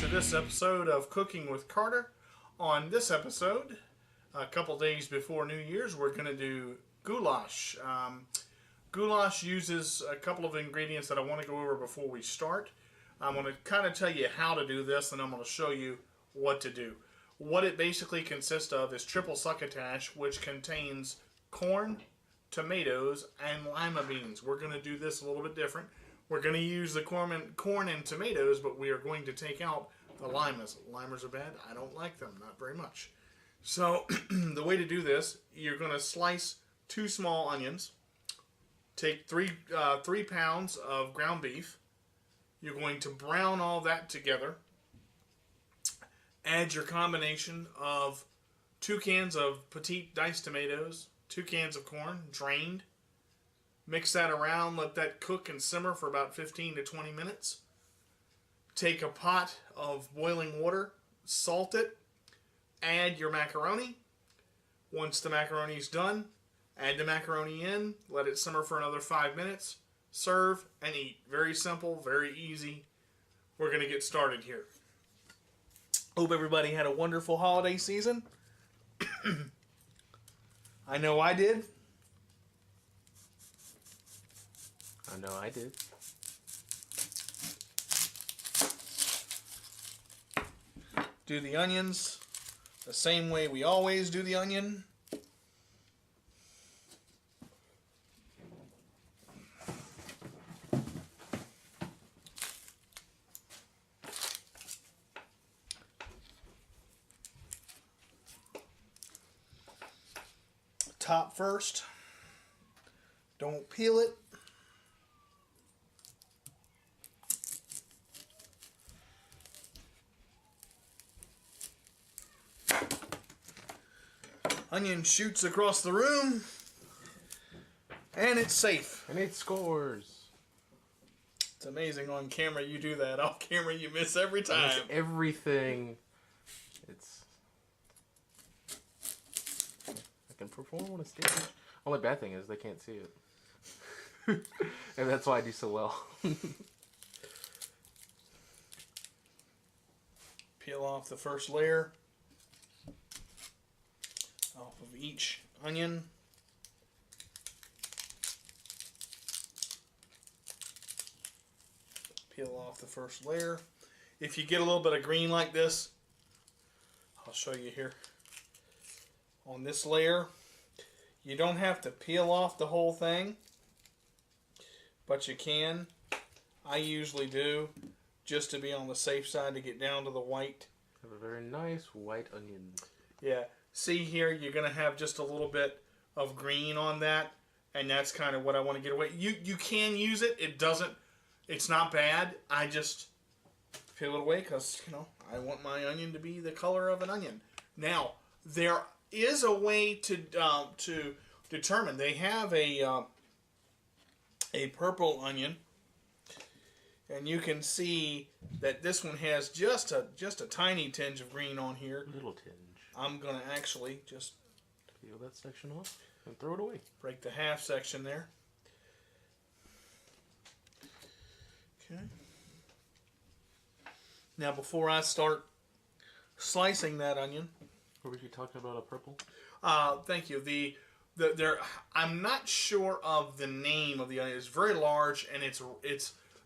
to this episode of Cooking with Carter. On this episode, a couple days before New Year's, we're going to do goulash. Goulash uses a couple of ingredients that I want to go over before we start. I'm going to kind of tell you how to do this, and I'm going to show you what to do. What it basically consists of is triple succotash, which contains corn, tomatoes, and lima beans. We're going to do this a little bit different. We're going to use the corn and tomatoes, but we are going to take out the limas. Limas are bad. I don't like them, not very much. So the way to do this, you're going to slice 2 small onions. Take 3 pounds of ground beef. You're going to brown all that together. Add your combination of 2 cans of petite diced tomatoes, 2 cans of corn, drained. Mix that around, let that cook and simmer for about 15 to 20 minutes. Take a pot of boiling water, salt it, add your macaroni. Once the macaroni is done, add the macaroni in, let it simmer for another 5 minutes, serve and eat. Very simple, very easy. We're going to get started here. Hope everybody had a wonderful holiday season. I know I did. I know I did. Do the onions the same way we always do the onion. Top first. Don't peel it. Onion shoots across the room, and it's safe. And it scores. It's amazing on camera you do that. Off camera you miss every time. It's everything. I can perform on a stage. Only bad thing is they can't see it. And that's why I do so well. Peel off the first layer off of each onion. Peel off the first layer. If you get a little bit of green like this, I'll show you here. On this layer, you don't have to peel off the whole thing, but you can. I usually do, just to be on the safe side to get down to the white. Have a very nice white onion. Yeah. See here, you're going to have just a little bit of green on that, and that's kind of what I want to get away. You can use it. It's not bad. I just peel it away because, I want my onion to be the color of an onion. Now, there is a way to determine. They have a purple onion, and you can see that this one has just a tiny tinge of green on here. Little tinge. I'm going to actually just peel that section off and throw it away. Break the half section there. Okay. Now before I start slicing that onion. What were you talking about, a purple? Thank you. I'm not sure of the name of the onion. It's very large, and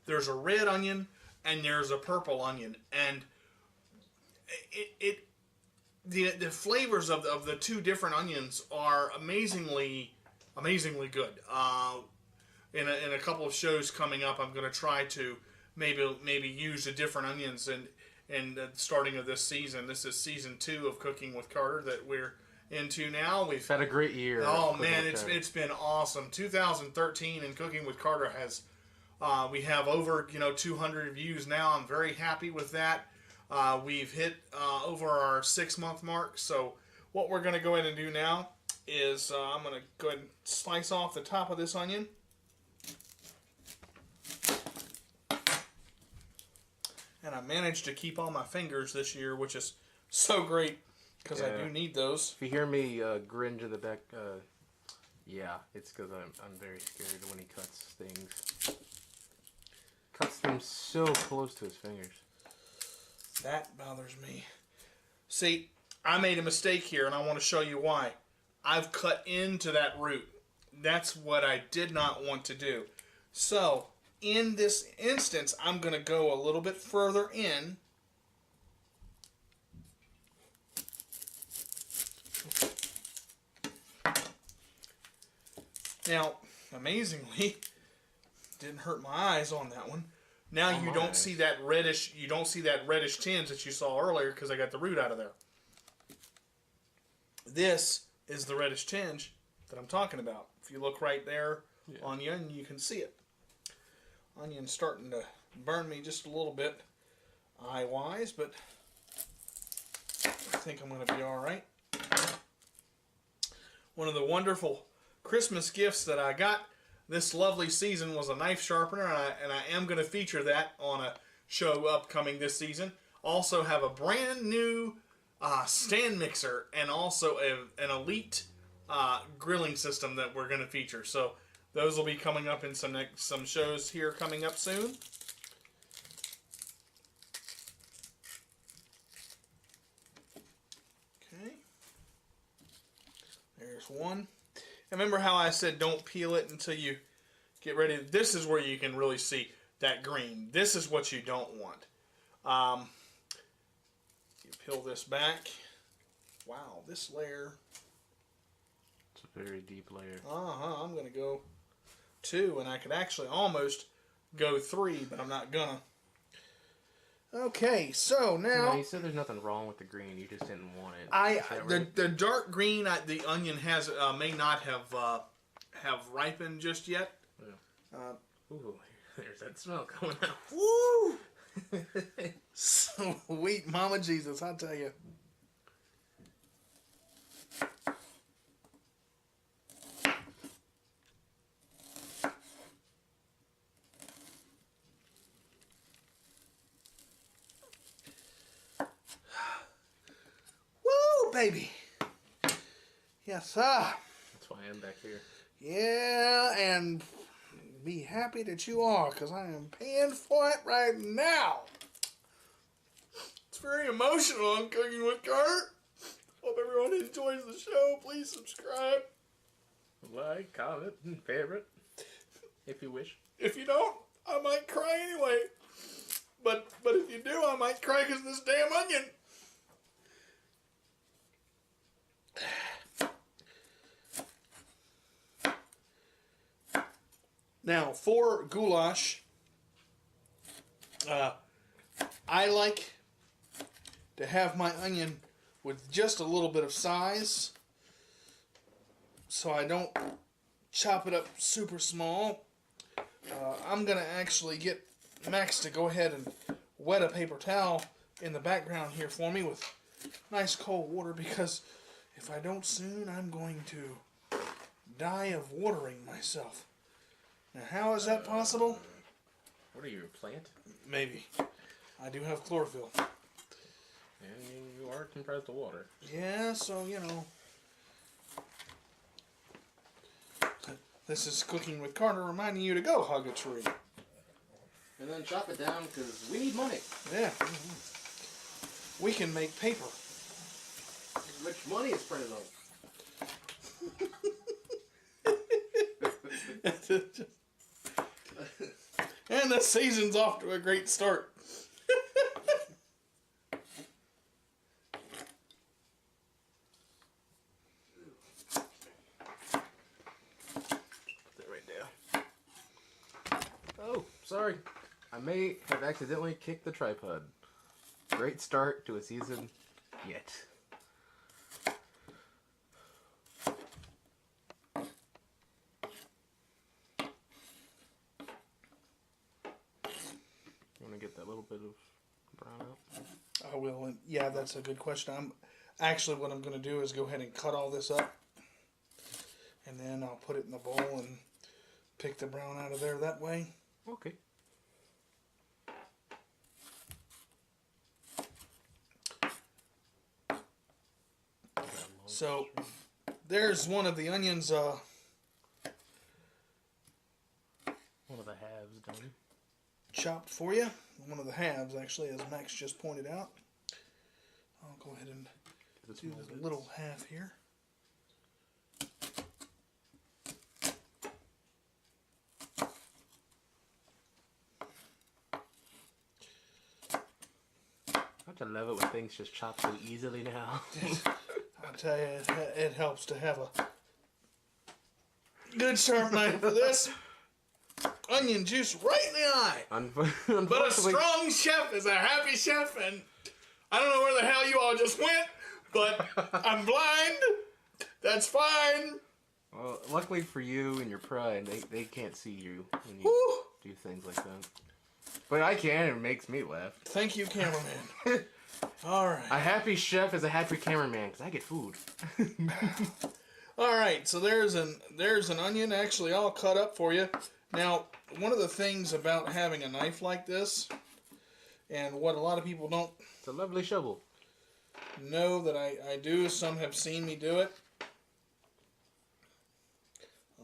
there's a red onion and there's a purple onion, and the flavors of the 2 different onions are amazingly good. In a couple of shows coming up, I'm going to try to maybe use the different onions in the starting of this season. This is season 2 of Cooking with Carter that we're into now. We've had a great year. Oh man, it's been awesome. 2013 and Cooking with Carter has we have over 200 views now. I'm very happy with that. We've hit over our 6-month mark. So what we're going to go ahead and do now is I'm going to go ahead and slice off the top of this onion. And I managed to keep all my fingers this year, which is so great because I do need those. If you hear me grin in the back, yeah, it's because I'm very scared when he cuts things. Cuts them so close to his fingers. That bothers me. See, I made a mistake here, and I want to show you why. I've cut into that root. That's what I did not want to do. So, in this instance, I'm going to go a little bit further in. Now, amazingly, didn't hurt my eyes on that one. Now you don't see that reddish. You don't see that reddish tinge that you saw earlier because I got the root out of there. This is the reddish tinge that I'm talking about. If you look right there on the onion, you can see it. Onion's starting to burn me just a little bit, eye-wise, but I think I'm going to be all right. One of the wonderful Christmas gifts that I got this lovely season was a knife sharpener, and I am going to feature that on a show upcoming this season. Also have a brand new stand mixer and also an elite grilling system that we're going to feature. So those will be coming up in some shows here coming up soon. Okay. There's one. Remember how I said don't peel it until you get ready? This is where you can really see that green. This is what you don't want. You peel this back. Wow, this layer. It's a very deep layer. I'm going to go 2, and I could actually almost go 3, but I'm not going to. Okay, so now... No, you said there's nothing wrong with the green. You just didn't want it. The dark green the onion has may not have ripened just yet. Yeah. Ooh, there's that smell coming out. Woo! Sweet Mama Jesus, I tell you. Baby. Yes, sir. That's why I'm back here. Yeah, and be happy that you are, because I am paying for it right now. It's very emotional on Cooking with Kurt. Hope everyone enjoys the show. Please subscribe. Like, comment, and favorite, if you wish. If you don't, I might cry anyway. But if you do, I might cry because of this damn onion. Now, for goulash, I like to have my onion with just a little bit of size, so I don't chop it up super small. I'm going to actually get Max to go ahead and wet a paper towel in the background here for me with nice cold water, because if I don't soon, I'm going to die of watering myself. Now, how is that possible? What are you, a plant? Maybe. I do have chlorophyll. And you are comprised of water. Yeah, so, you know. This is Cooking with Carter reminding you to go hug a tree. And then chop it down, because we need money. Yeah. We can make paper. Which money is printed on. And the season's off to a great start. Put that right down. Oh, sorry. I may have accidentally kicked the tripod. Great start to a season yet. Get that little bit of brown out? I will. And yeah, that's a good question. What I'm going to do is go ahead and cut all this up, and then I'll put it in the bowl and pick the brown out of there that way. Okay. So there's one of the onions. One of the halves done. chopped for you. One of the halves, actually, as Max just pointed out. I'll go ahead and do this little half here. I love it when things just chop so easily now. I'll tell you, it helps to have a good sharp knife for this. Onion juice right in the eye. But a strong chef is a happy chef, and I don't know where the hell you all just went, but I'm blind. That's fine. Well, luckily for you and your pride, they can't see you when you do things like that. But I can, and it makes me laugh. Thank you, cameraman. All right. A happy chef is a happy cameraman, because I get food. All right, so there's an onion actually all cut up for you. Now, one of the things about having a knife like this, and what a lot of people don't... It's a lovely shovel. ...know that I do, some have seen me do it.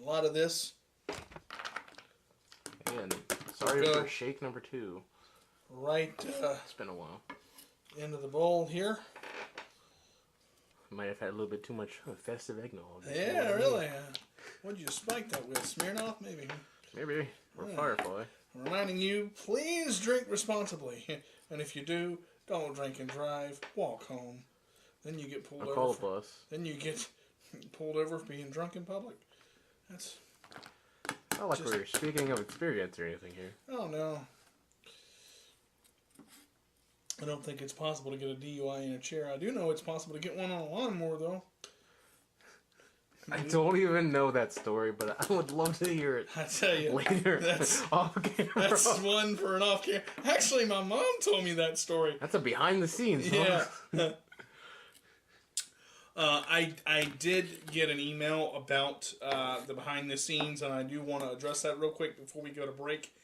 A lot of this... And sorry for shake number 2. Right... it's been a while. Into the bowl here. Might have had a little bit too much festive eggnog. Yeah, really. What'd you spike that with? Smirnoff, maybe? Maybe. Or Firefly. Reminding you, please drink responsibly. And if you do, don't drink and drive. Walk home. Then you get pulled over. Call a bus. Then you get pulled over for being drunk in public. That's... Not like we're speaking of experience or anything here. Oh, no. I don't think it's possible to get a DUI in a chair. I do know it's possible to get one on a lawnmower, though. I don't even know that story, but I would love to hear it. I tell you, later. That's off camera. That's one for an off camera. Actually, my mom told me that story. That's a behind the scenes. Yeah. I did get an email about the behind the scenes, and I do want to address that real quick before we go to break.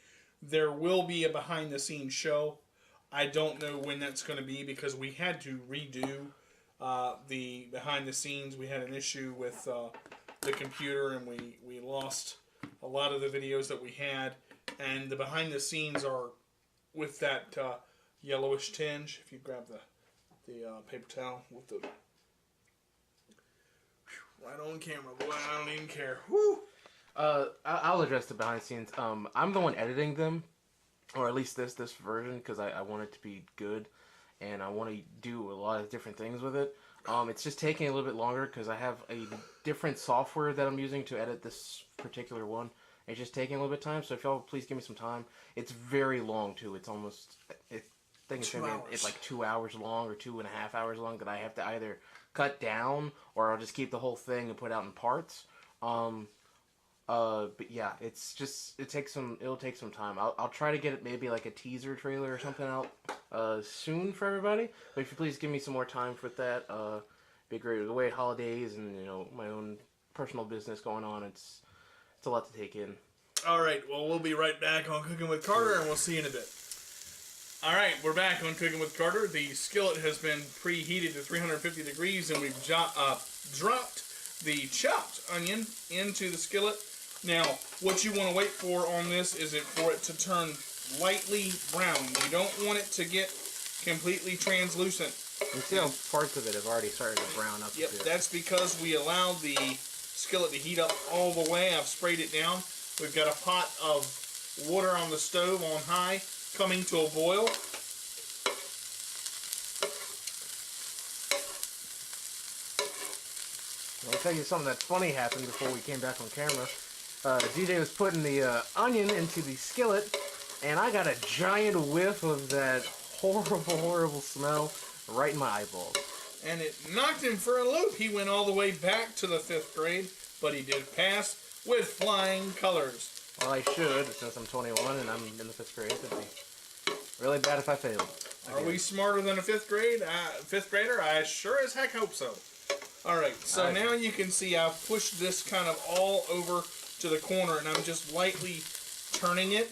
There will be a behind the scenes show. I don't know when that's going to be because we had to redo the behind the scenes. We had an issue with the computer, and we lost a lot of the videos that we had. And the behind the scenes are with that yellowish tinge. If you grab the paper towel with the right on camera, boy, I don't even care. Woo! I'll address the behind the scenes. I'm the one editing them. Or at least this version, because I want it to be good, and I want to do a lot of different things with it. It's just taking a little bit longer, because I have a different software that I'm using to edit this particular one. It's just taking a little bit of time, so if y'all please give me some time. It's very long, too. It's almost, it's like 2 hours long, or 2.5 hours long, that I have to either cut down, or I'll just keep the whole thing and put it out in parts. But yeah, it'll take some time. I'll try to get it maybe like a teaser trailer or something out soon for everybody. But if you please give me some more time for that, be great. The way holidays and my own personal business going on, it's a lot to take in. All right, well, we'll be right back on Cooking with Carter, and we'll see you in a bit. All right, we're back on Cooking with Carter. The skillet has been preheated to 350 degrees, and we've dropped the chopped onion into the skillet. Now, what you want to wait for on this is for it to turn lightly brown. You don't want it to get completely translucent. You see how parts of it have already started to brown up. Yep, that's because we allowed the skillet to heat up all the way. I've sprayed it down. We've got a pot of water on the stove on high, coming to a boil. I'll tell you something that's funny happened before we came back on camera. DJ was putting the onion into the skillet, and I got a giant whiff of that horrible, horrible smell right in my eyeballs. And it knocked him for a loop. He went all the way back to the 5th grade, but he did pass with flying colors. Well, I should, since I'm 21 and I'm in the 5th grade. It'd be really bad if I failed. Are we smarter than a 5th grader? I sure as heck hope so. All right, so now you can see I've pushed this kind of all over to the corner, and I'm just lightly turning it.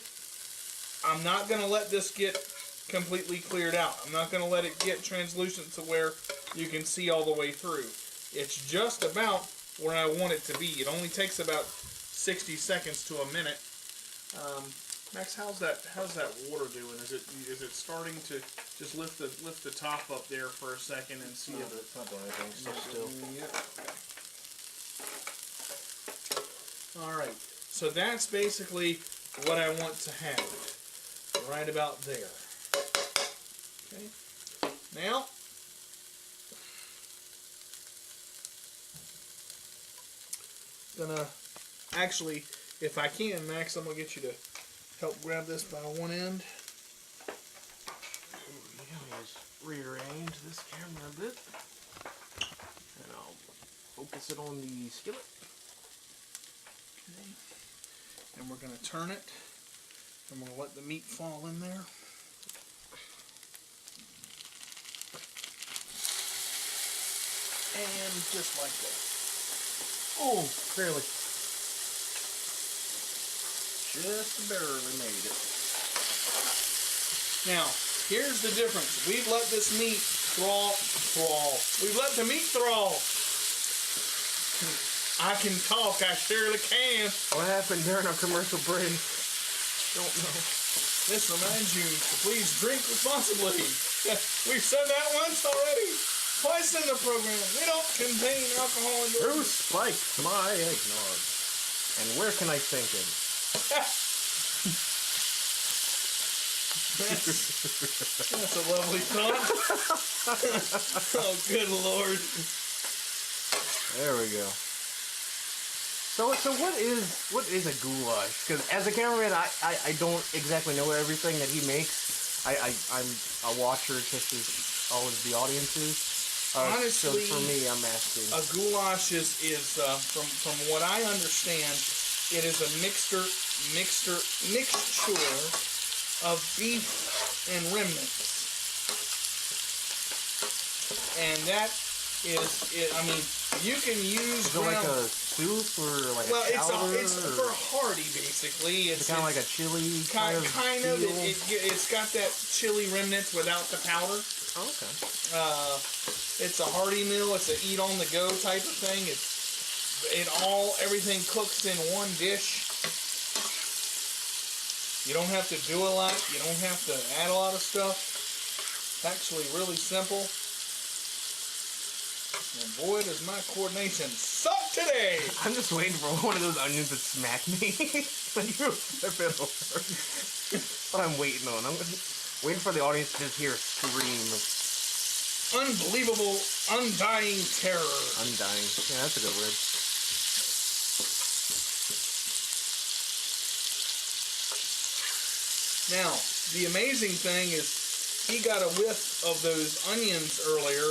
I'm not going to let this get completely cleared out. I'm not going to let it get translucent to where you can see all the way through. It's just about where I want it to be. It only takes about 60 seconds to a minute. Max, how's that water doing? Is it starting to just lift the top up there for a second and see if it's not doing anything. It's still. Yeah. All right. So that's basically what I want to have. Right about there. Okay. Now, gonna actually, if I can, Max, I'm gonna get you to help grab this by one end. Yeah, let me just rearrange this camera a bit, and I'll focus it on the skillet. Okay. And we're gonna turn it, and we're gonna let the meat fall in there. And just like that. Oh, barely. Just barely made it. Now, here's the difference. We've let this meat thaw. We've let the meat thaw. I can talk, I surely can. What happened during our commercial break? Don't know. This reminds you to please drink responsibly. We've said that once already. Twice in the program. We don't contain alcohol in Who spiked my eggnog? And where can I sink him? That's a lovely thought. Oh, good Lord. There we go. So what is a goulash? Because as a cameraman, I don't exactly know everything that he makes. I'm a watcher just as all of the audience is. Honestly, so for me, I'm asking. A goulash is from what I understand, it is a mixture of beef and remnants, and that is it. I mean, you can use. Is it like a soup or like a chowder? It's for hearty, basically. It's kind of like a chili kind of. feel? It's got that chili remnant without the powder. Oh, okay. It's a hearty meal. It's a eat on the go type of thing. Everything cooks in one dish. You don't have to do a lot. You don't have to add a lot of stuff. It's actually really simple. And boy, does my coordination suck today! I'm just waiting for one of those onions to smack me when you flip it over. That's what I'm waiting on. I'm waiting for the audience to just hear a scream. Unbelievable, undying terror. Undying. Yeah, that's a good word. Now, the amazing thing is he got a whiff of those onions earlier,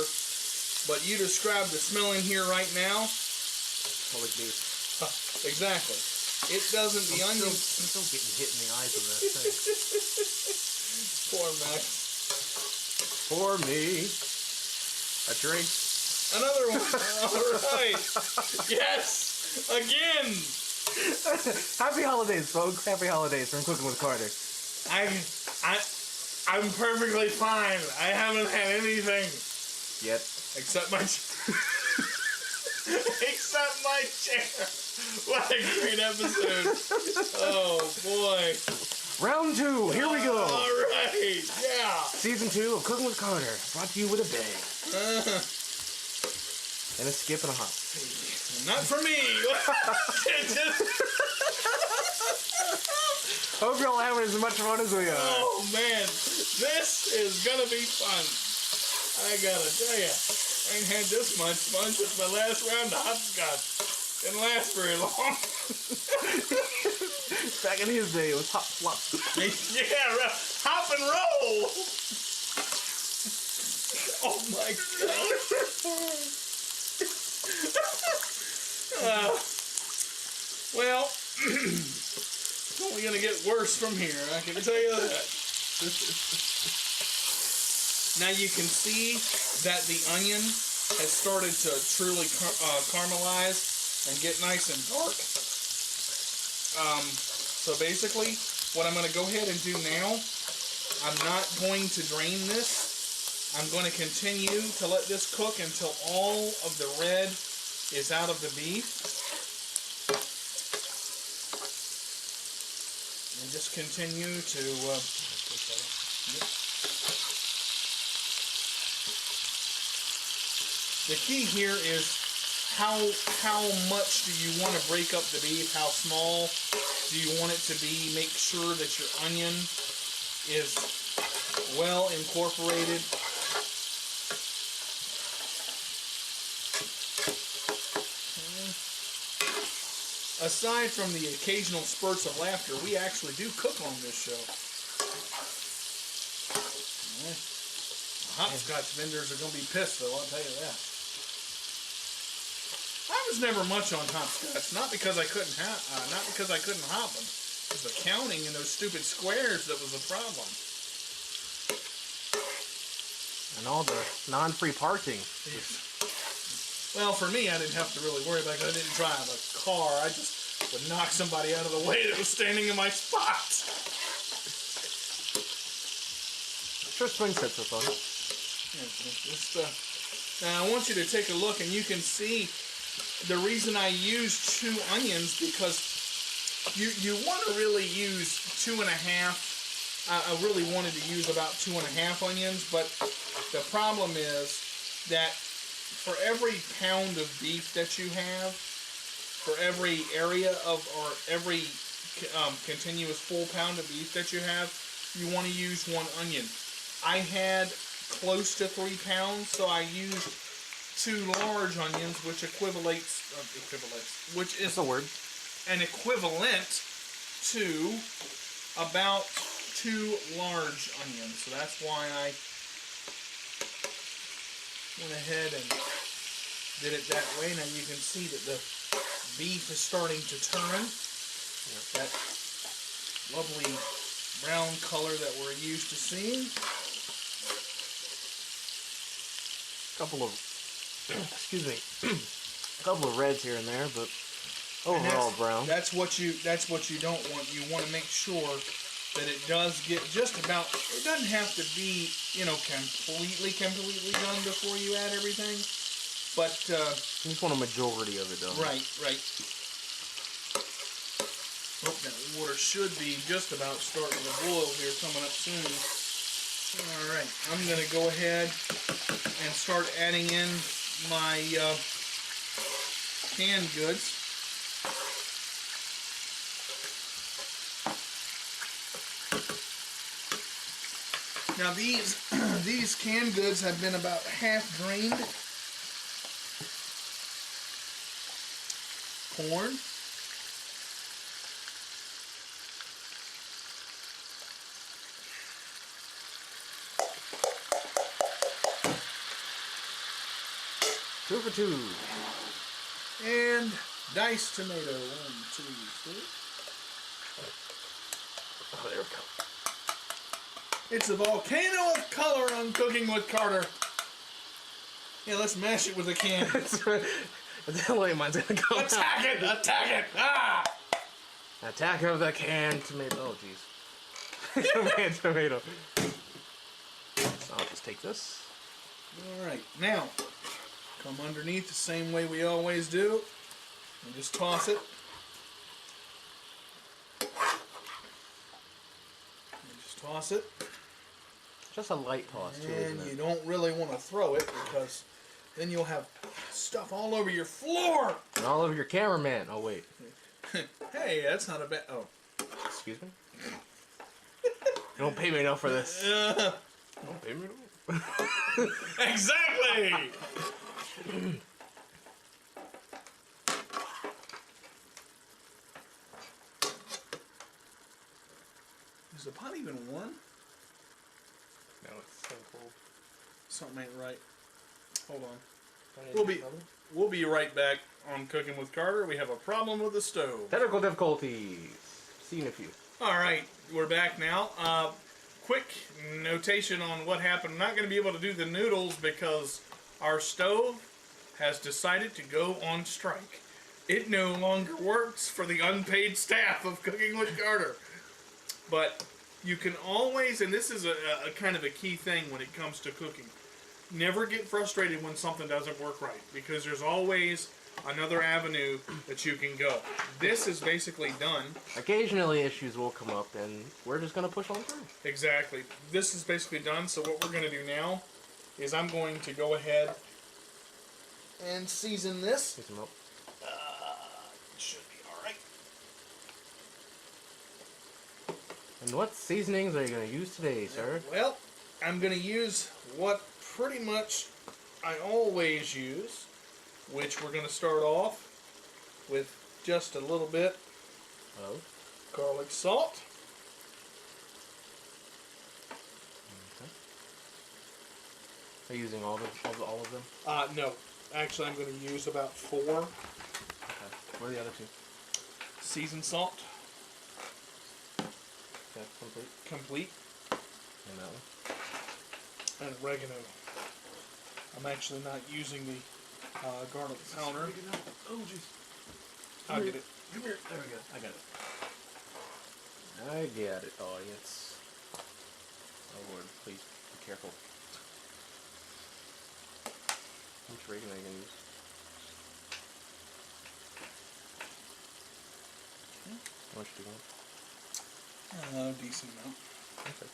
but you described the smell in here right now. Public beef. Exactly. It doesn't, the onions... I'm still getting hit in the eyes with that thing. Poor Max. For me. A drink. Another one. All right. Yes. Again. Happy holidays, folks. Happy holidays from Cooking with Carter. I'm perfectly fine. I haven't had anything yet. Except my chair. What a great episode. Oh boy. Round 2. Here we go. All right. Yeah. Season 2 of Cooking with Carter, brought to you with a bang. And a skip and a hop. Not for me. Hope you're all having as much fun as we are. Oh man, this is gonna be fun. I gotta tell you, I ain't had this much fun since my last round of hopscotch. Didn't last very long. Back in his day, it was hop flop. Yeah, hop and roll. Oh my god. Well, it's only gonna get worse from here. I can tell you that. Now you can see that the onion has started to truly caramelize and get nice and dark. So basically, what I'm going to go ahead and do now, I'm not going to drain this. I'm going to continue to let this cook until all of the red is out of the beef. And just continue to. Yep. The key here is how much do you want to break up the beef? How small do you want it to be? Make sure that your onion is well incorporated. Aside from the occasional spurts of laughter, we actually do cook on this show. Hopscotch vendors are going to be pissed, though, I'll tell you that. I was never much on hopscotch, not because I couldn't hop them. It was the counting in those stupid squares that was a problem. And all the non-free parking. Well, for me, I didn't have to really worry about it. I didn't drive a car. I just would knock somebody out of the way that was standing in my spot. Sure, swing sets are fun. Now, I want you to take a look, and you can see the reason I use 2 onions, because you want to really use 2.5. I really wanted to use about 2.5 onions, but the problem is that for every pound of beef that you have, for every area of, or every continuous full pound of beef that you have, you want to use 1 onion. I had close to 3 pounds, so I used 2 large onions, which which is a word, an equivalent to about 2 large onions. So that's why I went ahead and did it that way. Now you can see that the beef is starting to turn. That lovely brown color that we're used to seeing. Couple of excuse me, a couple of reds here and there, but overall brown. That's what you don't want. You want to make sure that it does get just about. It doesn't have to be, completely done before you add everything, but you just want a majority of it done. Right. Oh, that water should be just about starting to boil here, coming up soon. All right, I'm going to go ahead and start adding in my canned goods. Now these canned goods have been about half drained. Corn. Two for 2. And diced tomato. 1, 2, 3. Oh, there we go. It's a volcano of color on Cooking with Carter. Yeah, let's mash it with a can. That's the way mine's gonna go. Attack it! Attack it! Ah! Attack of the canned tomato. Oh, jeez. Canned tomato. So I'll just take this. Alright, now, come underneath the same way we always do. And just toss it. And just toss it. Just a light toss, too, And isn't it? you don't really want to throw it, because then you'll have stuff all over your floor. And all over your cameraman. Oh, wait. Hey, that's not a bad... Oh. Excuse me? You don't pay me enough for this. Don't pay me enough. Exactly! Is the pot even warm? No, it's so cold. Something ain't right. Hold on. We'll be right back on Cooking with Carter. We have a problem with the stove. Technical difficulties. Seen a few. All right, we're back now. Quick notation on what happened. I'm not going to be able to do the noodles because our stove has decided to go on strike. It no longer works for the unpaid staff of Cooking with Carter. But you can always, and this is a kind of a key thing when it comes to cooking, never get frustrated when something doesn't work right, because there's always another avenue that you can go. This is basically done. Occasionally issues will come up, and we're just going to push on through. Exactly. This is basically done, so what we're going to do now is I'm going to go ahead and season this. Season up. Should be alright. And what seasonings are you going to use today, sir? Well, I'm going to use what pretty much I always use, which we're going to start off with just a little bit Oh. garlic salt. Okay. Are you using all of them? No. Actually, I'm going to use about 4. Okay. What are the other 2? Seasoned salt. Okay, complete. Complete. And that one? And oregano. I'm actually not using the garlic powder. Oh, jeez. I'll get it. Come here. There we go. I got it. I get it, audience. Oh, Lord. Please, be careful. How much oregano are you going to use? How much do you want? Decent amount. Okay.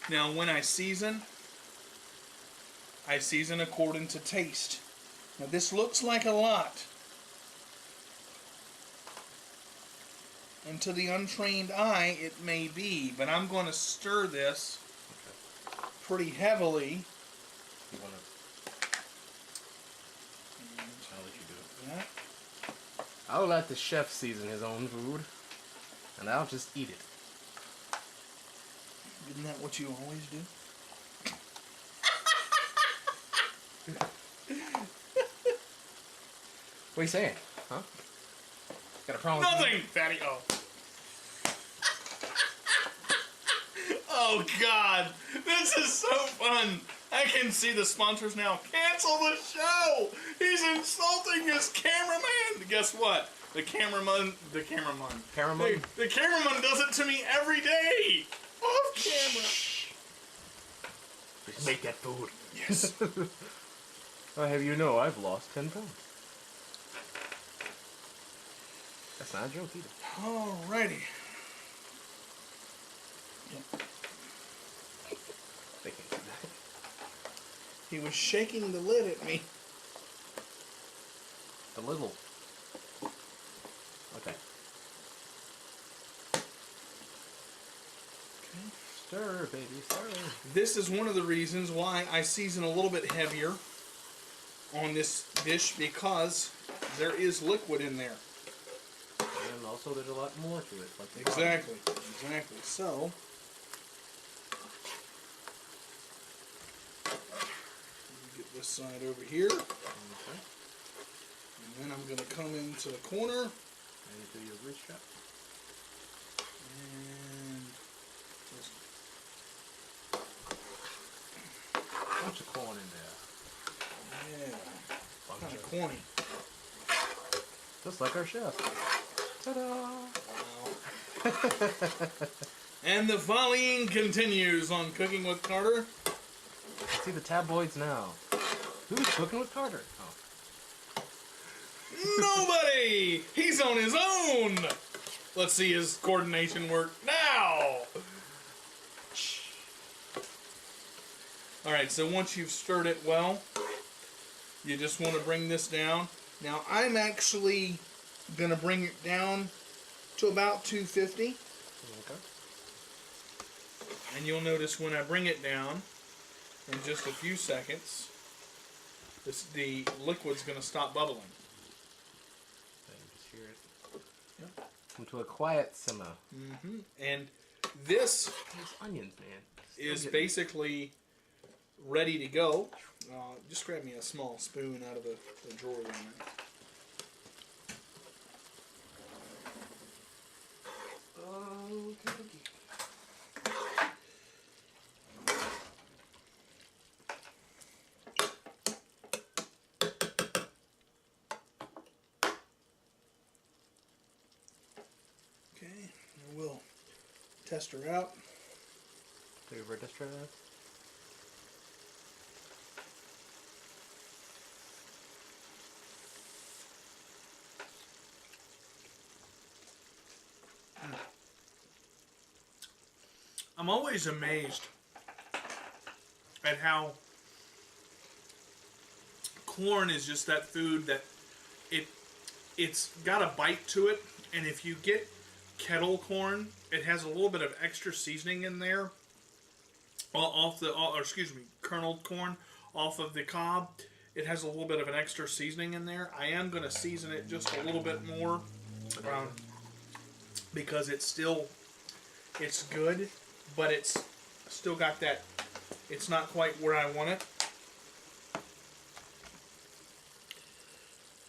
Now, when I season according to taste. Now, this looks like a lot. And to the untrained eye, it may be, but I'm going to stir this pretty heavily. You want to... I'll let you do it. That. I'll let the chef season his own food, and I'll just eat it. Isn't that what you always do? What are you saying? Huh? Got a problem with Nothing, Fatty. Oh. Oh, God. This is so fun. I can see the sponsors now. Cancel the show. He's insulting his cameraman. Guess what? The cameraman Cameraman? The cameraman does it to me every day. Off camera. Just make that food. Yes. I'll have you know, I've lost 10 pounds. That's not a joke either. Alrighty. Yep. They can't do that. He was shaking the lid at me. A little. Okay. Stir, baby, stir. This is one of the reasons why I season a little bit heavier on this dish, because there is liquid in there. And also there's a lot more to it. Like Exactly. Exactly. So, get this side over here. Okay. And then I'm going to come into the corner. And you do your grease trap. And just Bunch of corn in there. yeah, Bunch kind of of corny. Just like our chef. Ta-da! And the volleying continues on Cooking with Carter. I see the tabloids now. Who's cooking with Carter? Oh. Nobody! He's on his own! Let's see his coordination work now! Alright, so once you've stirred it well, you just want to bring this down. Now, I'm actually going to bring it down to about 250. Okay. And you'll notice when I bring it down, in just a few seconds, the liquid's going to stop bubbling. Just hear it. Yep. Come to a quiet simmer. Mm-hmm. And this These onions, man. is basically ready to go. Just grab me a small spoon out of the drawer there. Okay. Okay, and we'll test her out. So you register that? I'm always amazed at how corn is just that food that it's got a bite to it, and if you get kettle corn, it has a little bit of extra seasoning in there kerneled corn off of the cob. It has a little bit of an extra seasoning in there. I am going to season it just a little bit more because it's good, but it's still got that, it's not quite where I want it.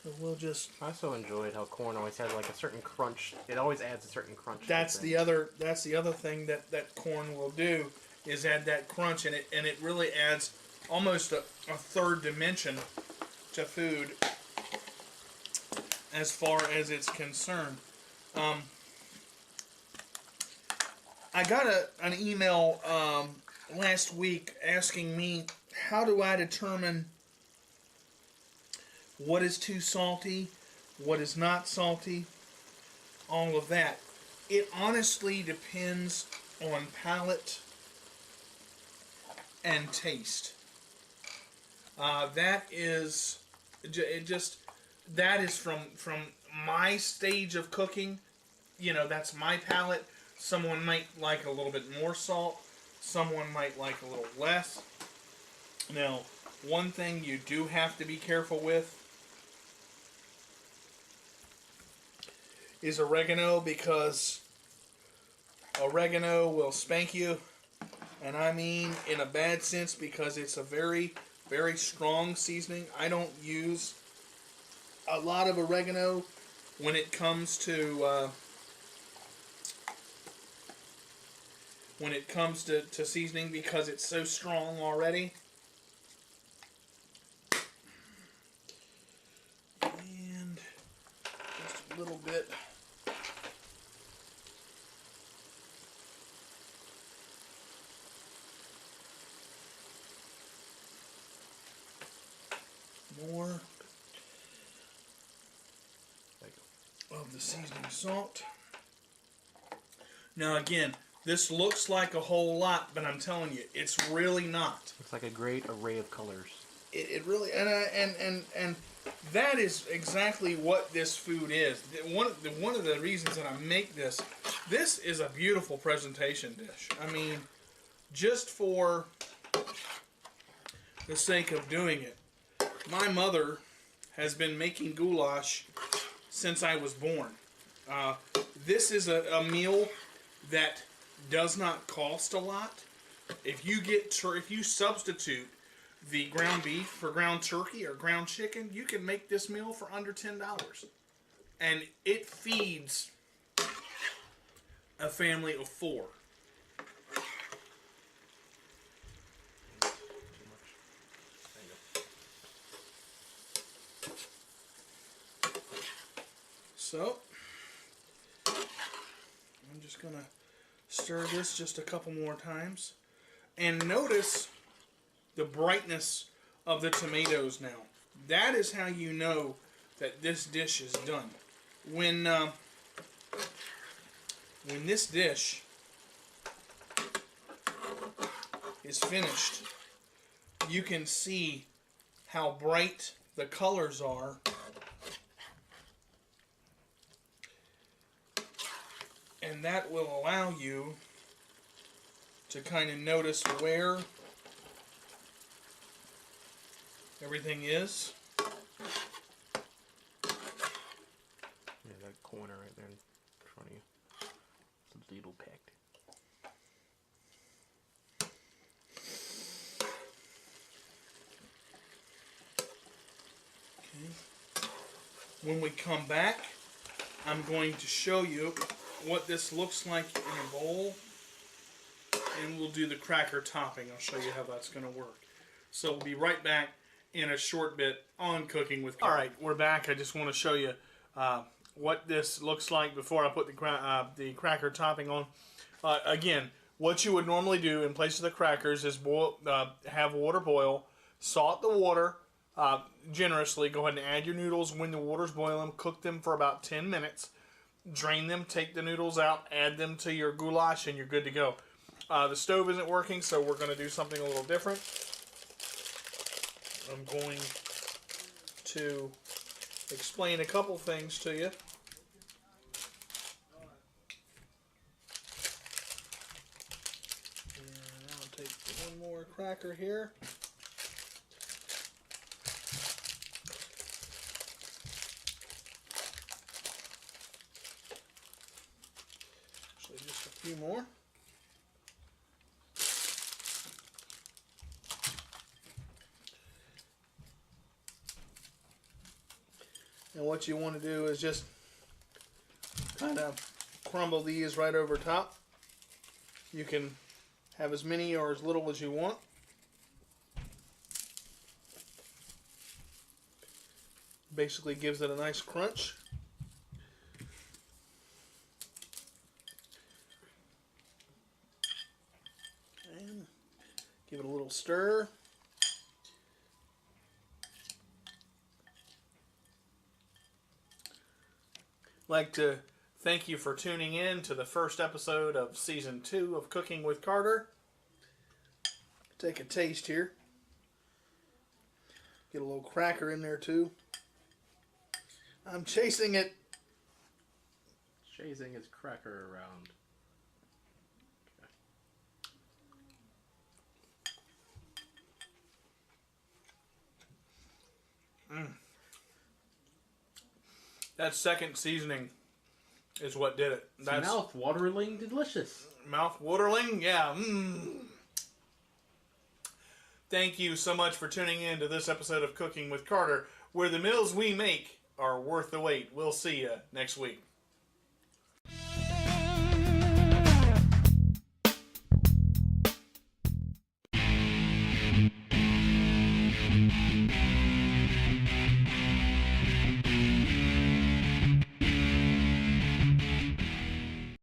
So we'll just... I also enjoyed how corn always has like a certain crunch. It always adds a certain crunch. That's the other thing that corn will do, is add that crunch, and it really adds almost a third dimension to food as far as it's concerned. I got an email last week asking me, how do I determine what is too salty, what is not salty, all of that. It honestly depends on palate and taste. That is from my stage of cooking. You know, that's my palate. Someone might like a little bit more salt. Someone might like a little less. Now, one thing you do have to be careful with is oregano, because oregano will spank you, and I mean in a bad sense, because it's a very, very strong seasoning. I don't use a lot of oregano when it comes to seasoning, because it's so strong already. And just a little bit. More of the seasoning salt. Now again, this looks like a whole lot, but I'm telling you, it's really not. It's like a great array of colors. It really, and that is exactly what this food is. One of the reasons that I make this is a beautiful presentation dish. I mean, just for the sake of doing it. My mother has been making goulash since I was born. This is a meal that does not cost a lot. If you substitute the ground beef for ground turkey or ground chicken, you can make this meal for under $10. And it feeds a family of 4. So, I'm just going to stir this just a couple more times. And notice the brightness of the tomatoes now. That is how you know that this dish is done. When this dish is finished, you can see how bright the colors are. And that will allow you to kind of notice where everything is. Yeah, that corner right there in front of you. It's a little packed. Okay. When we come back, I'm going to show you what this looks like in a bowl, and we'll do the cracker topping. I'll show you how that's going to work. So we'll be right back in a short bit on Cooking with Kevin. All right, we're back. I just want to show you what this looks like before I put the cracker topping on. Again, what you would normally do in place of the crackers is have water boil, salt the water generously. Go ahead and add your noodles when the water's boiling. Cook them for about 10 minutes. Drain them, take the noodles out, add them to your goulash, and you're good to go. The stove isn't working, so we're going to do something a little different. I'm going to explain a couple things to you. And I'll take one more cracker here. Actually, just a few more. And what you want to do is just kind of crumble these right over top. You can have as many or as little as you want. Basically gives it a nice crunch. And give it a little stir. Like to thank you for tuning in to the first episode of Season 2 of Cooking with Carter. Take a taste here. Get a little cracker in there too. I'm chasing it. Chasing his cracker around. Okay. That second seasoning is what did it. That's mouth-wateringly delicious. Mouth-watering? Yeah. Thank you so much for tuning in to this episode of Cooking with Carter, where the meals we make are worth the wait. We'll see you next week.